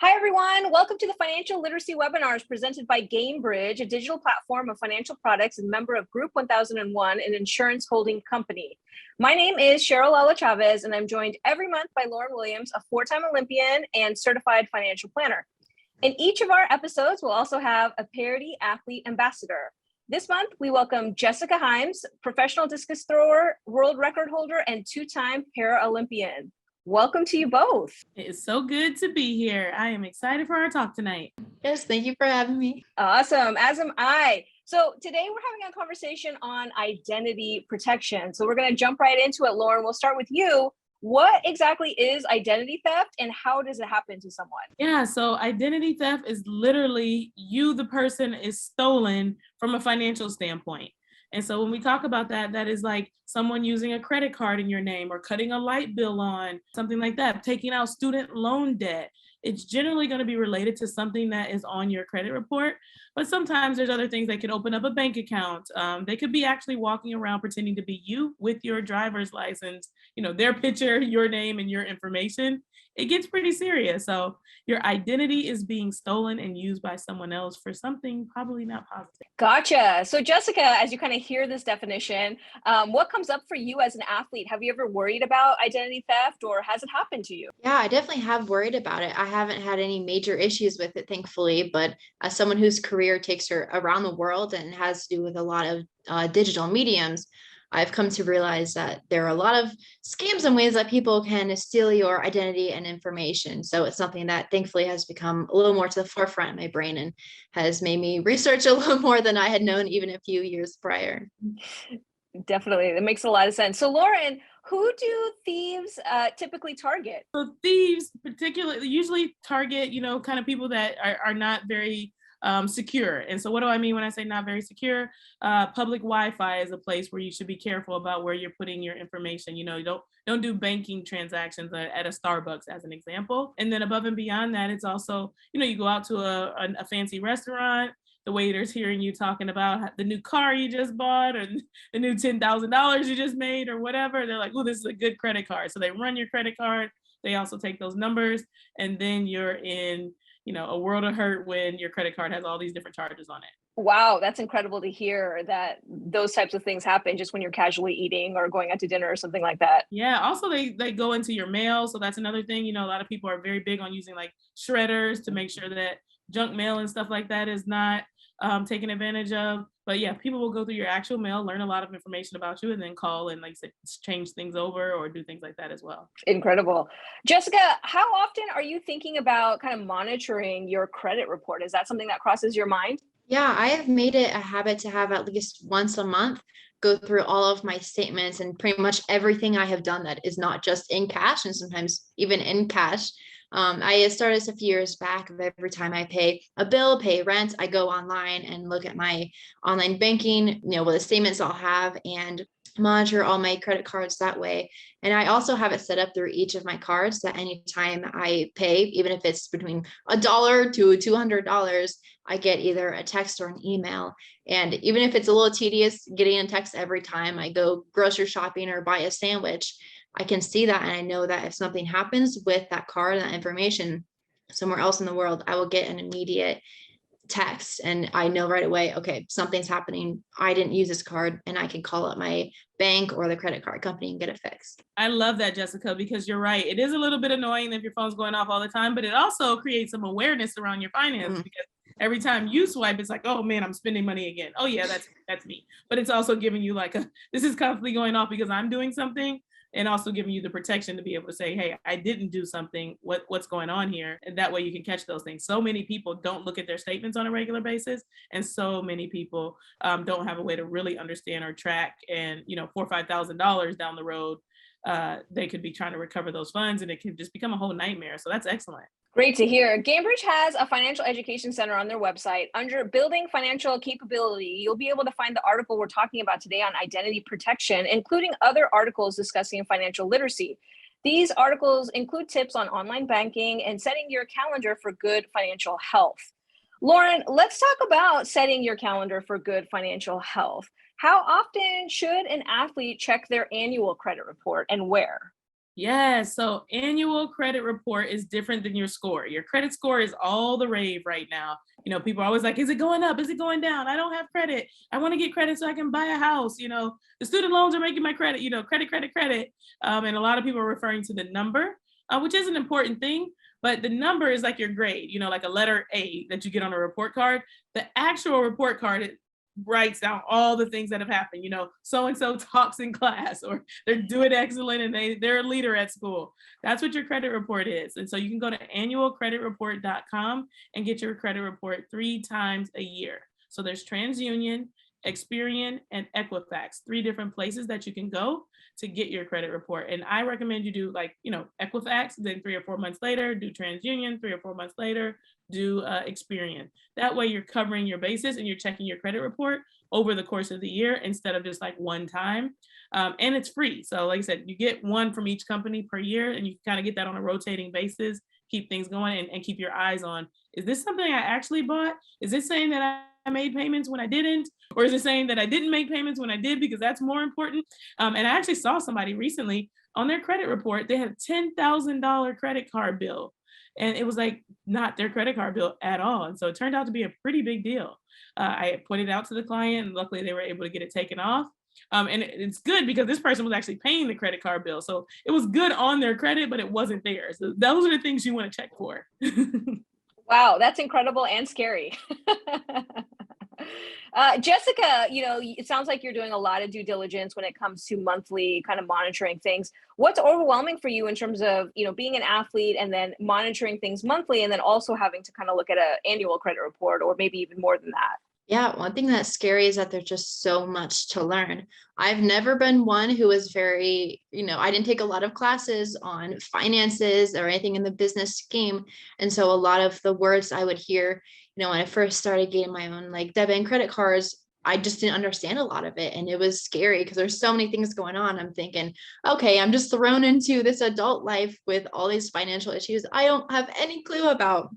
Hi, everyone. Welcome to the Financial Literacy Webinars presented by Gainbridge, a digital platform of financial products and member of Group 1001, an insurance holding company. My name is Cheryl Lala Chavez, and I'm joined every month by Lauren Williams, a four-time Olympian and certified financial planner. In each of our episodes, we'll also have a Parity Athlete Ambassador. This month, we welcome Jessica Heims, professional discus thrower, world record holder, and two-time Para-Olympian. Welcome to you both. It is so good to be here. I am excited for our talk tonight. Yes, thank you for having me. Awesome, as am I. So today we're having a conversation on identity protection. So we're going to jump right into it. Lauren, we'll start with you. What exactly is identity theft and how does it happen to someone? Yeah, so identity theft is literally you, the person, is stolen from a financial standpoint. And so when we talk about that, that is like someone using a credit card in your name or cutting a light bill on, something like that, taking out student loan debt. It's generally going to be related to something that is on your credit report. But sometimes there's other things. They could open up a bank account. They could be actually walking around pretending to be you with your driver's license, their picture, your name, and your information. It gets pretty serious. So your identity is being stolen and used by someone else for something probably not positive. Gotcha. So Jessica, as you kind of hear this definition, what comes up for you as an athlete? Have you ever worried about identity theft or has it happened to you? Yeah, I definitely have worried about it. I haven't had any major issues with it, thankfully, but as someone whose career takes her around the world and has to do with a lot of digital mediums, I've come to realize that there are a lot of scams and ways that people can steal your identity and information. So it's something that thankfully has become a little more to the forefront of my brain and has made me research a little more than I had known even a few years prior. Definitely. That makes a lot of sense. So Lauren, who do thieves typically target? So thieves particularly usually target, kind of people that are not very secure. And so what do I mean when I say not very secure? Public Wi-Fi is a place where you should be careful about where you're putting your information. You don't do banking transactions at a Starbucks as an example. And then above and beyond that, it's also, you go out to a fancy restaurant, the waiter's hearing you talking about the new car you just bought or the new $10,000 you just made or whatever. They're like, oh, this is a good credit card. So they run your credit card. They also take those numbers and then you're in a world of hurt when your credit card has all these different charges on it. Wow, that's incredible to hear that those types of things happen just when you're casually eating or going out to dinner or something like that. Yeah, also they go into your mail. So that's another thing, a lot of people are very big on using like shredders to make sure that junk mail and stuff like that is not taken advantage of. But yeah, people will go through your actual mail, learn a lot of information about you, and then call and, like I said, change things over or do things like that as well. Incredible. Jessica, how often are you thinking about kind of monitoring your credit report? Is that something that crosses your mind? Yeah, I have made it a habit to have at least once a month go through all of my statements and pretty much everything I have done that is not just in cash and sometimes even in cash. I started this a few years back. Every time I pay a bill, pay rent, I go online and look at my online banking, what the statements I'll have and monitor all my credit cards that way. And I also have it set up through each of my cards that anytime I pay, even if it's between $1 to $200, I get either a text or an email. And even if it's a little tedious getting a text every time I go grocery shopping or buy a sandwich, I can see that. And I know that if something happens with that card and that information somewhere else in the world, I will get an immediate text and I know right away, okay, something's happening. I didn't use this card and I can call up my bank or the credit card company and get it fixed. I love that, Jessica, because you're right. It is a little bit annoying if your phone's going off all the time, but it also creates some awareness around your finances because every time you swipe, it's like, oh man, I'm spending money again. Oh yeah, that's me. But it's also giving you like this is constantly going off because I'm doing something. And also giving you the protection to be able to say, hey, I didn't do something, what's going on here? And that way you can catch those things. So many people don't look at their statements on a regular basis. And so many people don't have a way to really understand or track and, $4,000 or $5,000 down the road, they could be trying to recover those funds and it can just become a whole nightmare. So that's excellent. Great to hear. Gainbridge has a financial education center on their website. Under Building Financial Capability, you'll be able to find the article we're talking about today on identity protection, including other articles discussing financial literacy. These articles include tips on online banking and setting your calendar for good financial health. Lauren, let's talk about setting your calendar for good financial health. How often should an athlete check their annual credit report and where? Yes. So annual credit report is different than your score. Your credit score is all the rave right now. People are always like, is it going up? Is it going down? I don't have credit. I want to get credit so I can buy a house. The student loans are making my credit, credit, credit, credit. And a lot of people are referring to the number, which is an important thing. But the number is like your grade, like a letter A that you get on a report card. The actual report card writes down all the things that have happened. So-and-so talks in class, or they're doing excellent and they're a leader at school. That's what your credit report is. And so you can go to annualcreditreport.com and get your credit report 3 times a year. So there's TransUnion, Experian, and Equifax, 3 different places that you can go to get your credit report. And I recommend you do Equifax, then 3 or 4 months later, do TransUnion, 3 or 4 months later, do Experian. That way you're covering your bases and you're checking your credit report over the course of the year instead of just one time. And it's free. So like I said, you get one from each company per year, and you kind of get that on a rotating basis, keep things going, and keep your eyes on, is this something I actually bought? Is it saying that I made payments when I didn't? Or is it saying that I didn't make payments when I did, because that's more important? And I actually saw somebody recently on their credit report, they had a $10,000 credit card bill. And it was not their credit card bill at all. And so it turned out to be a pretty big deal. I pointed out to the client, and luckily they were able to get it taken off. And it's good because this person was actually paying the credit card bill. So it was good on their credit, but it wasn't theirs. So those are the things you want to check for. Wow, that's incredible and scary. Jessica, it sounds like you're doing a lot of due diligence when it comes to monthly kind of monitoring things. What's overwhelming for you in terms of, being an athlete and then monitoring things monthly, and then also having to kind of look at an annual credit report, or maybe even more than that? Yeah, one thing that's scary is that there's just so much to learn. I've never been one who was very, I didn't take a lot of classes on finances or anything in the business scheme. And so a lot of the words I would hear, when I first started getting my own debit and credit cards, I just didn't understand a lot of it. And it was scary because there's so many things going on. I'm thinking, okay, I'm just thrown into this adult life with all these financial issues I don't have any clue about.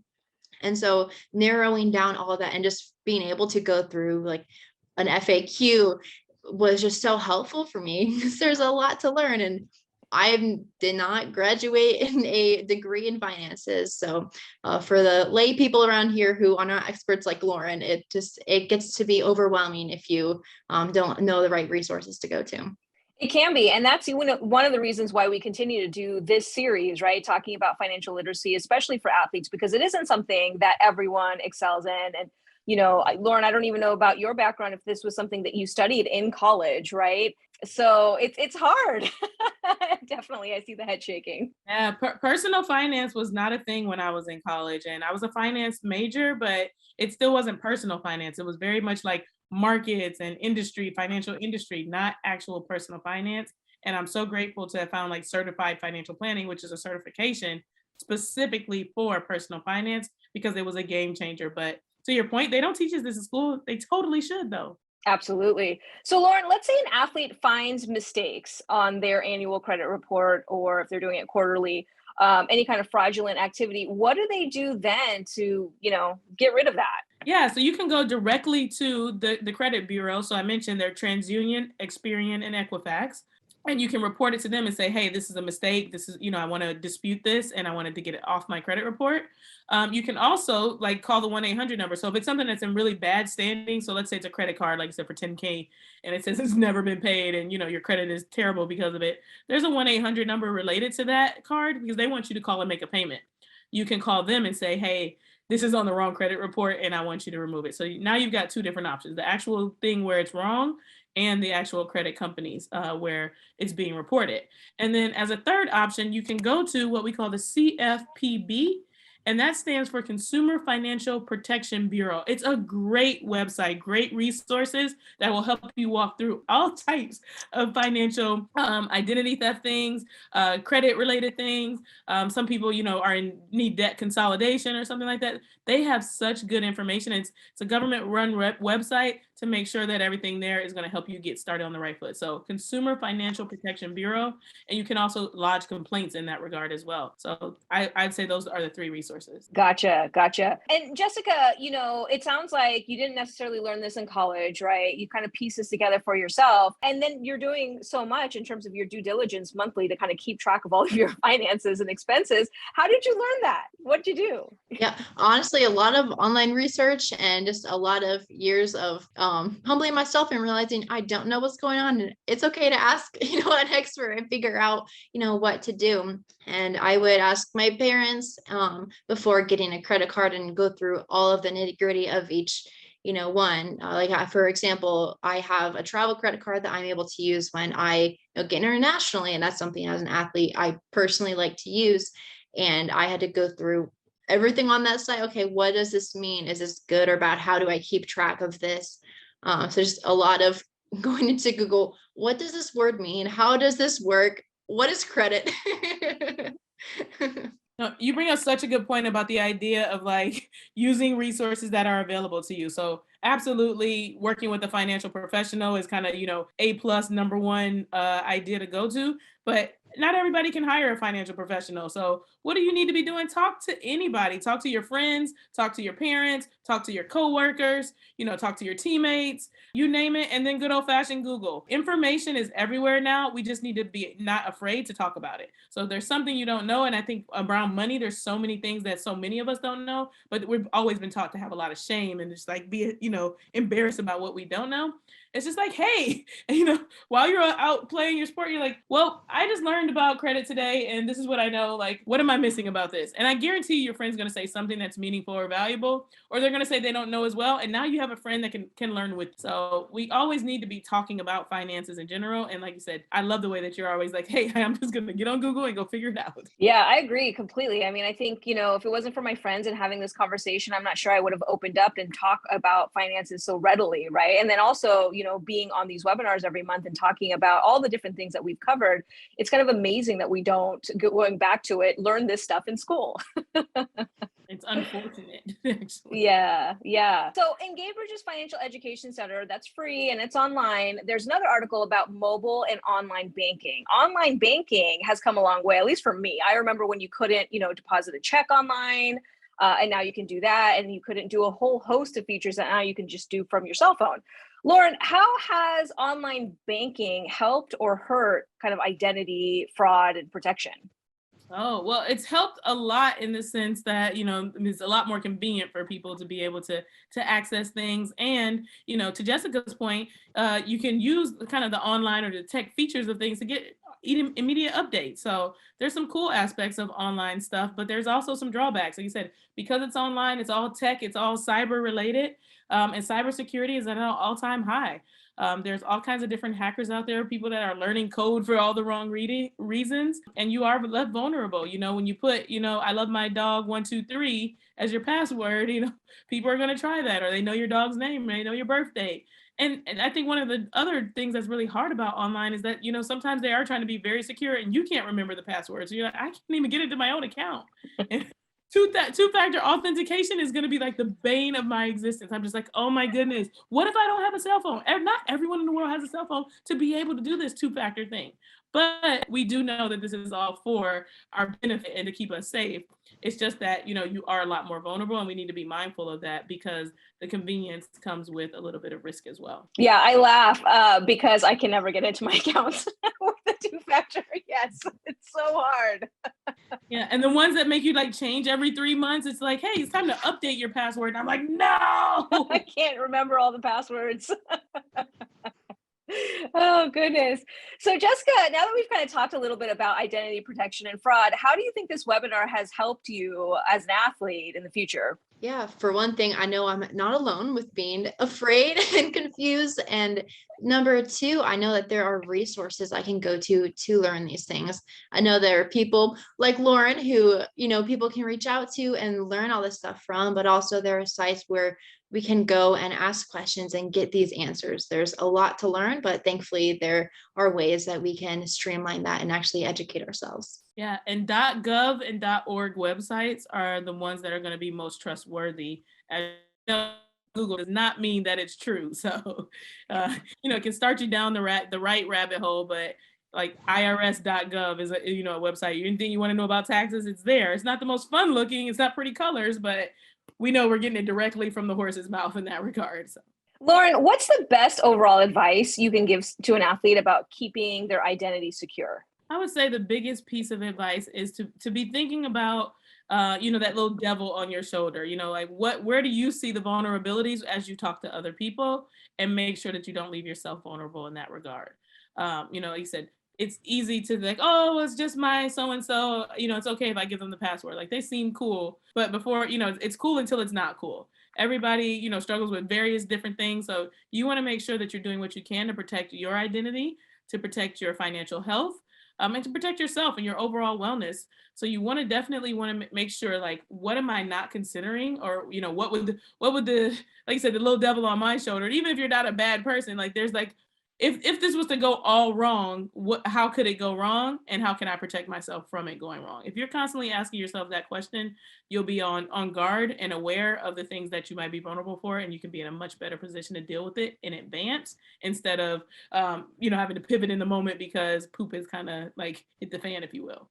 And so narrowing down all of that and just being able to go through an FAQ was just so helpful for me, because there's a lot to learn. And I did not graduate in a degree in finances. So for the lay people around here who are not experts like Lauren, it gets to be overwhelming if you don't know the right resources to go to. It can be. And that's one of the reasons why we continue to do this series, right? Talking about financial literacy, especially for athletes, because it isn't something that everyone excels in. And, Lauren, I don't even know about your background, if this was something that you studied in college, right? So it's hard. Definitely. I see the head shaking. Yeah. Personal finance was not a thing when I was in college, and I was a finance major, but it still wasn't personal finance. It was very much like markets and industry, financial industry, not actual personal finance. And I'm so grateful to have found certified financial planning, which is a certification specifically for personal finance, because it was a game changer. But to your point, they don't teach us this in school. They totally should, though. Absolutely. So Lauren, let's say an athlete finds mistakes on their annual credit report, or if they're doing it quarterly, any kind of fraudulent activity. What do they do then to, get rid of that? Yeah, so you can go directly to the credit bureau. So I mentioned they're TransUnion, Experian, and Equifax. And you can report it to them and say, hey, this is a mistake. This is, I want to dispute this, and I wanted to get it off my credit report. You can also call the 1-800 number. So if it's something that's in really bad standing, so let's say it's a credit card, like I said, for $10K, and it says it's never been paid, and your credit is terrible because of it, there's a 1-800 number related to that card, because they want you to call and make a payment. You can call them and say, hey, this is on the wrong credit report and I want you to remove it. So now you've got 2 different options: the actual thing where it's wrong, and the actual credit companies where it's being reported. And then as a third option, you can go to what we call the CFPB, and that stands for Consumer Financial Protection Bureau. It's a great website, great resources that will help you walk through all types of financial identity theft things, credit related things. Some people, need debt consolidation or something like that. They have such good information. It's a government run website to make sure that everything there is going to help you get started on the right foot. So Consumer Financial Protection Bureau, and you can also lodge complaints in that regard as well. So I'd say those are the 3 resources. Gotcha. And Jessica, it sounds like you didn't necessarily learn this in college, right? You kind of piece this together for yourself. And then you're doing so much in terms of your due diligence monthly to kind of keep track of all of your finances and expenses. How did you learn that? What'd you do? Yeah, honestly, a lot of online research and just a lot of years of humbling myself and realizing I don't know what's going on. And it's okay to ask, an expert and figure out, what to do. And I would ask my parents before getting a credit card and go through all of the nitty gritty of each one. For example, I have a travel credit card that I'm able to use when I get internationally. And that's something as an athlete, I personally like to use. And I had to go through everything on that site. Okay, what does this mean? Is this good or bad? How do I keep track of this? So just a lot of going into Google. What does this word mean? How does this work? What is credit? No, you bring up such a good point about the idea of like using resources that are available to you. So absolutely working with a financial professional is kind of, A+ number one idea to go to, but not everybody can hire a financial professional. So what do you need to be doing? Talk to anybody, talk to your friends, talk to your parents, talk to your coworkers, talk to your teammates, you name it. And then good old fashioned Google. Information is everywhere now. We just need to be not afraid to talk about it. So if there's something you don't know, and I think around money, there's so many things that so many of us don't know, but we've always been taught to have a lot of shame and just like be, embarrassed about what we don't know. It's just like, hey, while you're out playing your sport, you're like, well, I just learned about credit today and this is what I know. Like, what am I missing about this? And I guarantee your friend's going to say something that's meaningful or valuable, or they're going to say they don't know as well. And now you have a friend that can learn with. So we always need to be talking about finances in general. And like you said, I love the way that you're always like, hey, I'm just going to get on Google and go figure it out. Yeah, I agree completely. I mean, I think, if it wasn't for my friends and having this conversation, I'm not sure I would have opened up and talked about finances so readily, right? And then also, being on these webinars every month and talking about all the different things that we've covered, it's kind of amazing that we don't, going back to it, learn this stuff in school. It's unfortunate, actually. Yeah. So in Gainbridge's Financial Education Center, that's free and it's online. There's another article about mobile and online banking. Online banking has come a long way, at least for me. I remember when you couldn't, deposit a check online, and now you can do that. And you couldn't do a whole host of features that now you can just do from your cell phone. Lauren, how has online banking helped or hurt kind of identity, fraud, and protection? Oh, well, it's helped a lot in the sense that, it's a lot more convenient for people to be able to access things. And, to Jessica's point, you can use kind of the online or the tech features of things to get immediate updates. So there's some cool aspects of online stuff, but there's also some drawbacks. Like you said, because it's online, it's all tech, it's all cyber related, and cybersecurity is at an all-time high. There's all kinds of different hackers out there, people that are learning code for all the wrong reasons, and you are left vulnerable. When you put, I love my dog 123 as your password, people are going to try that, or they know your dog's name, or they know your birthday. And I think one of the other things that's really hard about online is that, sometimes they are trying to be very secure and you can't remember the password. So you're like, I can't even get into my own account. Two-factor authentication is going to be like the bane of my existence. I'm just like, oh my goodness, what if I don't have a cell phone? Not everyone in the world has a cell phone to be able to do this two-factor thing. But we do know that this is all for our benefit and to keep us safe. It's just that, you are a lot more vulnerable and we need to be mindful of that because the convenience comes with a little bit of risk as well. Yeah, I laugh because I can never get into my accounts with the two-factor. Yes, it's so hard. Yeah, and the ones that make you like change every 3 months, it's like, hey, it's time to update your password. And I'm like, no, I can't remember all the passwords. Oh, goodness. So Jessica, now that we've kind of talked a little bit about identity protection and fraud, how do you think this webinar has helped you as an athlete in the future? Yeah, for one thing, I know I'm not alone with being afraid and confused. And number two, I know that there are resources I can go to learn these things. I know there are people like Lauren who, people can reach out to and learn all this stuff from, but also there are sites where we can go and ask questions and get these answers. There's a lot to learn, but thankfully there are ways that we can streamline that and actually educate ourselves. Yeah, and .gov and .org websites are the ones that are going to be most trustworthy. Google does not mean that it's true. So, it can start you down the right rabbit hole, but like irs.gov is a website. Anything you want to know about taxes, it's there. It's not the most fun looking, it's not pretty colors, but we know we're getting it directly from the horse's mouth in that regard. So. Lauren, what's the best overall advice you can give to an athlete about keeping their identity secure? I would say the biggest piece of advice is to be thinking about that little devil on your shoulder, like where do you see the vulnerabilities as you talk to other people, and make sure that you don't leave yourself vulnerable in that regard. Like you said, it's easy to think, oh, it's just my so-and-so, it's okay if I give them the password. Like they seem cool, but before, it's cool until it's not cool. Everybody, struggles with various different things. So you want to make sure that you're doing what you can to protect your identity, to protect your financial health, and to protect yourself and your overall wellness. So you definitely want to make sure, like, what am I not considering? Or, what would the, like you said, the little devil on my shoulder, even if you're not a bad person, like there's like, if this was to go all wrong, how could it go wrong? And how can I protect myself from it going wrong? If you're constantly asking yourself that question, you'll be on guard and aware of the things that you might be vulnerable for, and you can be in a much better position to deal with it in advance, instead of, having to pivot in the moment because poop is kind of like hit the fan, if you will.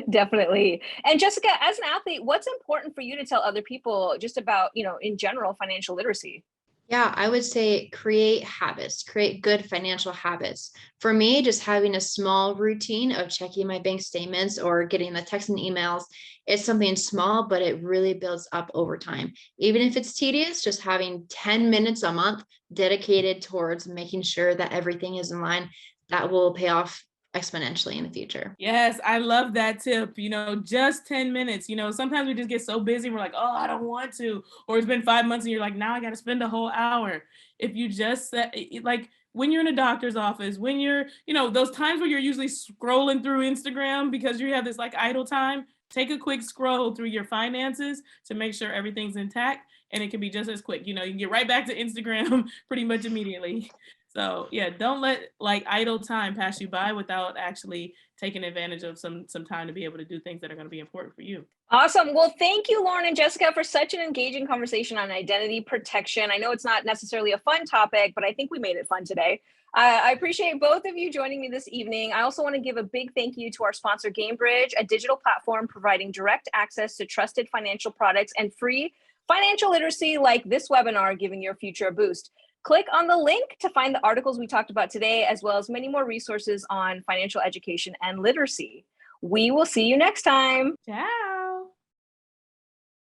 Definitely. And Jessica, as an athlete, what's important for you to tell other people just about, in general, financial literacy? Yeah, I would say create habits, create good financial habits. For me, just having a small routine of checking my bank statements or getting the texts and emails is something small, but it really builds up over time. Even if it's tedious, just having 10 minutes a month dedicated towards making sure that everything is in line, that will pay off exponentially in the future. Yes, I love that tip. Just 10 minutes. Sometimes we just get so busy. We're like, oh, I don't want to. Or it's been 5 months and you're like, now I got to spend a whole hour. If you just set, like when you're in a doctor's office, when you're, those times where you're usually scrolling through Instagram because you have this like idle time, take a quick scroll through your finances to make sure everything's intact. And it can be just as quick. You can get right back to Instagram pretty much immediately. So yeah, don't let like idle time pass you by without actually taking advantage of some time to be able to do things that are going to be important for you. Awesome. Well, thank you, Lauren and Jessica, for such an engaging conversation on identity protection. I know it's not necessarily a fun topic, but I think we made it fun today. I appreciate both of you joining me this evening. I also want to give a big thank you to our sponsor, Gainbridge, a digital platform providing direct access to trusted financial products and free financial literacy like this webinar, giving your future a boost. Click on the link to find the articles we talked about today, as well as many more resources on financial education and literacy. We will see you next time. Ciao.